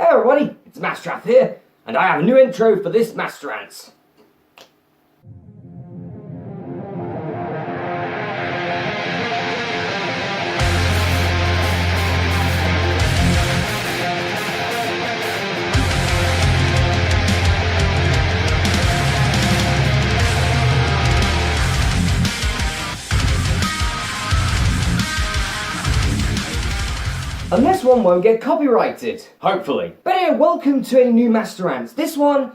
Hey everybody, it's Masterath here, and I have a new intro for this MasterRants. And this one won't get copyrighted, hopefully. But anyway, welcome to a new MasterRants. This one,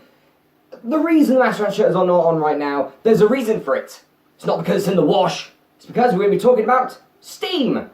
the reason the MasterRants shirt is not on right now, there's a reason for it. It's not because it's in the wash, it's because we're going to be talking about Steam,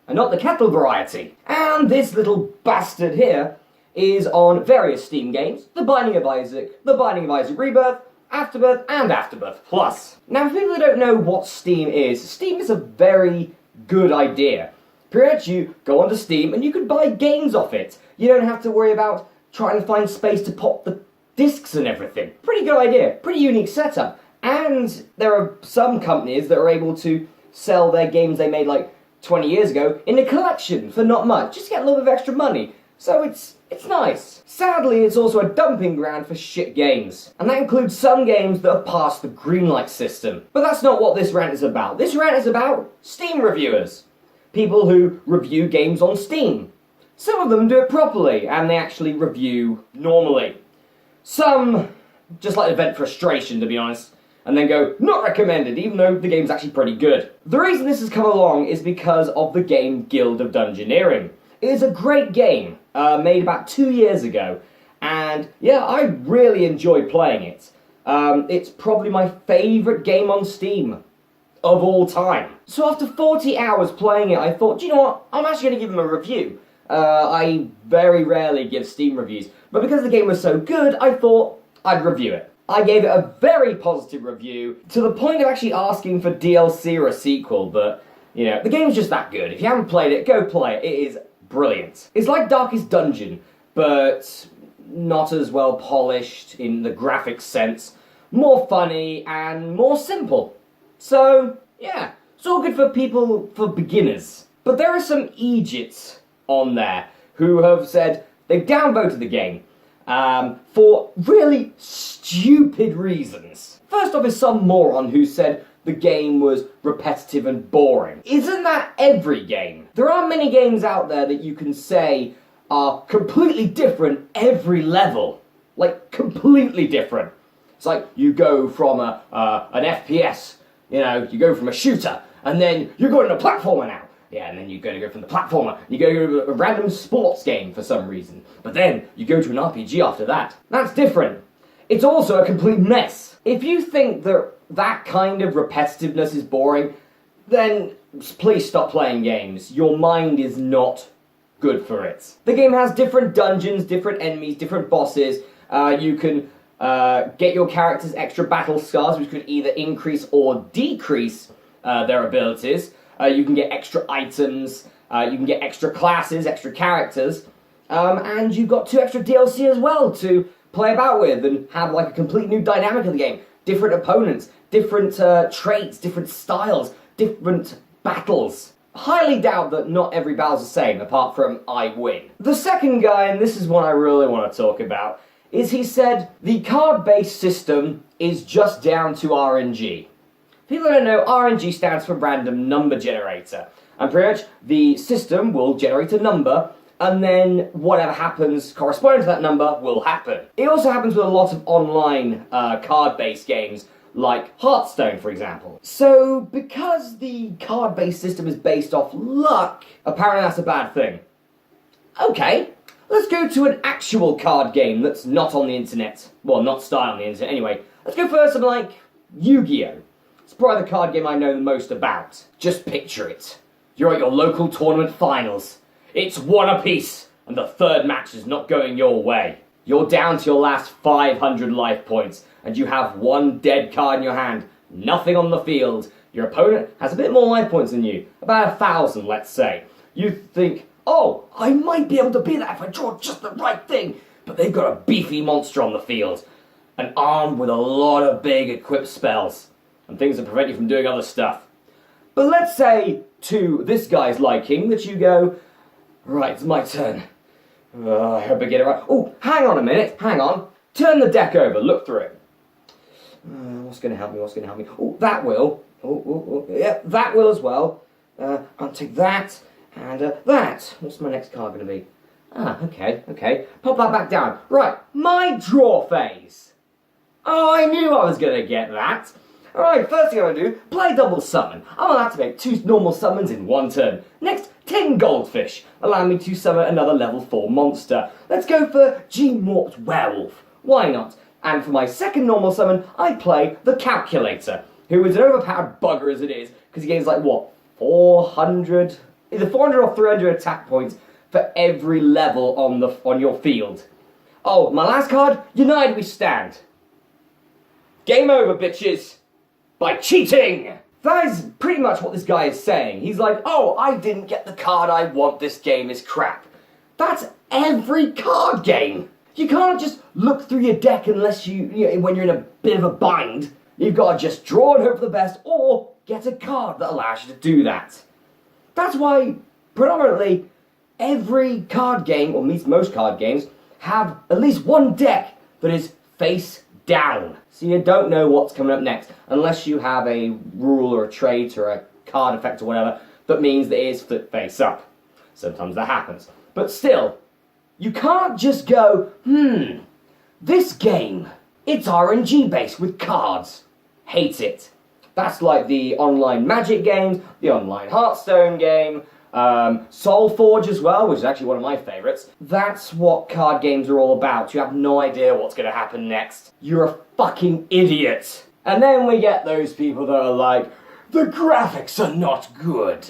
and not the kettle variety. And this little bastard here is on various Steam games, The Binding of Isaac, The Binding of Isaac Rebirth, Afterbirth, and Afterbirth Plus. Now, for people that don't know what Steam is a very good idea. Pretty much you go onto Steam and you can buy games off it. You don't have to worry about trying to find space to pop the discs and everything. Pretty good idea, pretty unique setup. And there are some companies that are able to sell their games they made like 20 years ago in a collection for not much, just to get a little bit of extra money. So it's nice. Sadly, it's also a dumping ground for shit games. And that includes some games that have passed the greenlight system. But that's not what this rant is about. This rant is about Steam reviewers. People who review games on Steam. Some of them do it properly, and they actually review normally. Some just like event frustration, to be honest, and then go, not recommended, even though the game's actually pretty good. The reason this has come along is because of the game Guild of Dungeoneering. It is a great game, made about 2 years ago, and yeah, I really enjoy playing it. It's probably my favourite game on Steam of all time. So after 40 hours playing it, I thought, do you know what, I'm actually going to give them a review. I very rarely give Steam reviews, but because the game was so good, I thought I'd review it. I gave it a very positive review, to the point of actually asking for DLC or a sequel, but, you know, the game's just that good. If you haven't played it, go play it. It is brilliant. It's like Darkest Dungeon, but not as well polished in the graphics sense, more funny, and more simple. So, yeah, it's all good for people, for beginners. But there are some Egypts on there who have said they've downvoted the game for really stupid reasons. First off is some moron who said the game was repetitive and boring. Isn't that every game? There are many games out there that you can say are completely different every level. Like, completely different. It's like you go from an FPS, you know, you go from a shooter, and then you're going to a platformer now. Yeah, and then you're going to go from the platformer, you go to a random sports game for some reason. But then you go to an RPG after that. That's different. It's also a complete mess. If you think that that kind of repetitiveness is boring, then please stop playing games. Your mind is not good for it. The game has different dungeons, different enemies, different bosses. You can get your characters extra battle scars, which could either increase or decrease their abilities. You can get extra items, you can get extra classes, extra characters, and you've got 2 extra DLC as well to play about with and have like a complete new dynamic of the game. Different opponents, different traits, different styles, different battles. Highly doubt that not every battle's the same, apart from I win. The second guy, and this is one I really want to talk about, is he said the card-based system is just down to RNG. People don't know, RNG stands for random number generator. And pretty much the system will generate a number, and then whatever happens corresponding to that number will happen. It also happens with a lot of online card-based games, like Hearthstone, for example. So, because the card-based system is based off luck, apparently that's a bad thing. Okay. Let's go to an actual card game that's not on the internet. Well, not started on the internet anyway. Let's go for something like Yu-Gi-Oh! It's probably the card game I know the most about. Just picture it. You're at your local tournament finals. It's 1 apiece, and the third match is not going your way. You're down to your last 500 life points, and you have 1 dead card in your hand. Nothing on the field. Your opponent has a bit more life points than you. About 1,000, let's say. You think, oh, I might be able to beat that if I draw just the right thing. But they've got a beefy monster on the field. And armed with a lot of big equipped spells. And things that prevent you from doing other stuff. But let's say, to this guy's liking, that you go, right, it's my turn. I hope I get it right. Oh, hang on a minute, hang on. Turn the deck over, look through it. What's going to help me, what's going to help me? Oh, that will. Yeah, that will as well. I'll take that, and that. What's my next card going to be? Okay. Pop that back down. Right, my draw phase. Oh, I knew I was going to get that. Alright, first thing I'm going to do, play double summon. I'm going to activate 2 normal summons in 1 turn. Next, 10 goldfish, allowing me to summon another level 4 monster. Let's go for G-Morphed Werewolf. Why not? And for my second normal summon, I play the Calculator, who is an overpowered bugger as it is, because he gains like, what, 400? Either 400 or 300 attack points for every level on your field. Oh, my last card, United We Stand. Game over, bitches. By cheating! That is pretty much what this guy is saying. He's like, oh, I didn't get the card I want, this game is crap. That's every card game. You can't just look through your deck unless when you're in a bit of a bind. You've got to just draw and hope for the best, or get a card that allows you to do that. That's why, predominantly, every card game, or at least most card games, have at least one deck that is face down. So you don't know what's coming up next, unless you have a rule or a trait or a card effect or whatever that means that it is flip face up. Sometimes that happens. But still, you can't just go, this game, it's RNG based with cards. Hate it. That's like the online Magic games, the online Hearthstone game, Soulforge as well, which is actually one of my favourites. That's what card games are all about. You have no idea what's going to happen next. You're a fucking idiot. And then we get those people that are like, the graphics are not good.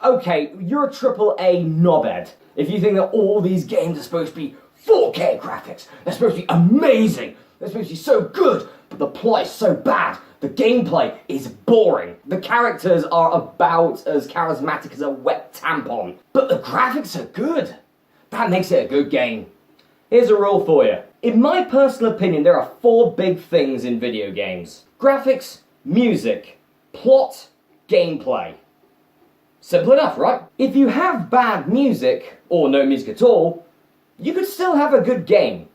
Okay, you're a AAA knobhead if you think that all these games are supposed to be 4K graphics. They're supposed to be amazing. They're supposed to be so good, but the plot is so bad. The gameplay is boring. The characters are about as charismatic as a wet tampon. But the graphics are good. That makes it a good game. Here's a rule for you. In my personal opinion, there are 4 big things in video games. Graphics, music, plot, gameplay. Simple enough, right? If you have bad music, or no music at all, you could still have a good game.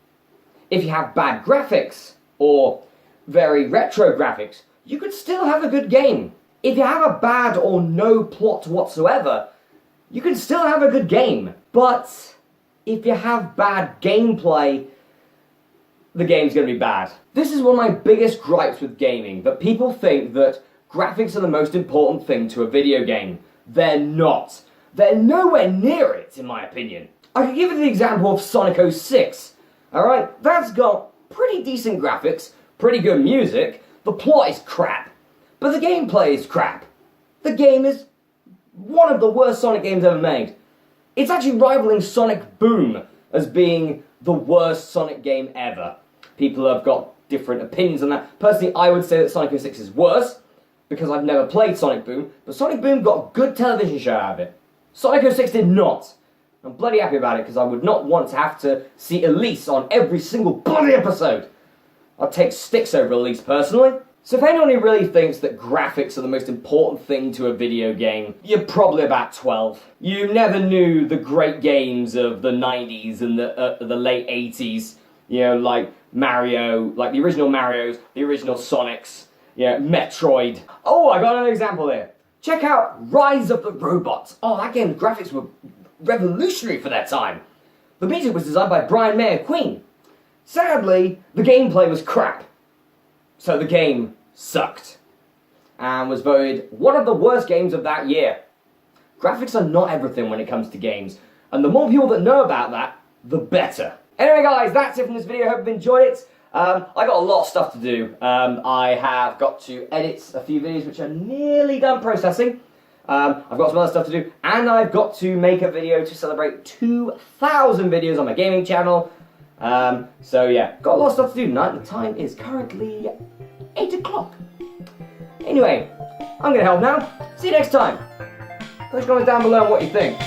If you have bad graphics, or very retro graphics, you could still have a good game. If you have a bad or no plot whatsoever, you can still have a good game. But if you have bad gameplay, the game's going to be bad. This is one of my biggest gripes with gaming, that people think that graphics are the most important thing to a video game. They're not. They're nowhere near it, in my opinion. I could give you the example of Sonic 06. Alright, that's got pretty decent graphics, pretty good music, the plot is crap, but the gameplay is crap. The game is one of the worst Sonic games ever made. It's actually rivaling Sonic Boom as being the worst Sonic game ever. People have got different opinions on that. Personally, I would say that Sonic 06 is worse, because I've never played Sonic Boom, but Sonic Boom got a good television show out of it. Sonic 06 did not. I'm bloody happy about it, because I would not want to have to see Elise on every single bloody episode. I'd take sticks over Elise, personally. So if anyone who really thinks that graphics are the most important thing to a video game, you're probably about 12. You never knew the great games of the 90s and the late 80s, you know, like Mario, like the original Marios, the original Sonics, yeah, Metroid. Oh, I got another example here. Check out Rise of the Robots. Oh, that game's graphics were revolutionary for their time. The music was designed by Brian May of Queen. Sadly, the gameplay was crap. So the game sucked. And was voted one of the worst games of that year. Graphics are not everything when it comes to games. And the more people that know about that, the better. Anyway guys, that's it from this video. I hope you've enjoyed it. I got a lot of stuff to do. I have got to edit a few videos which are nearly done processing. I've got some other stuff to do, and I've got to make a video to celebrate 2,000 videos on my gaming channel. So yeah, got a lot of stuff to do tonight. The time is currently 8 o'clock. Anyway, I'm going to help now. See you next time. Please comment down below on what you think.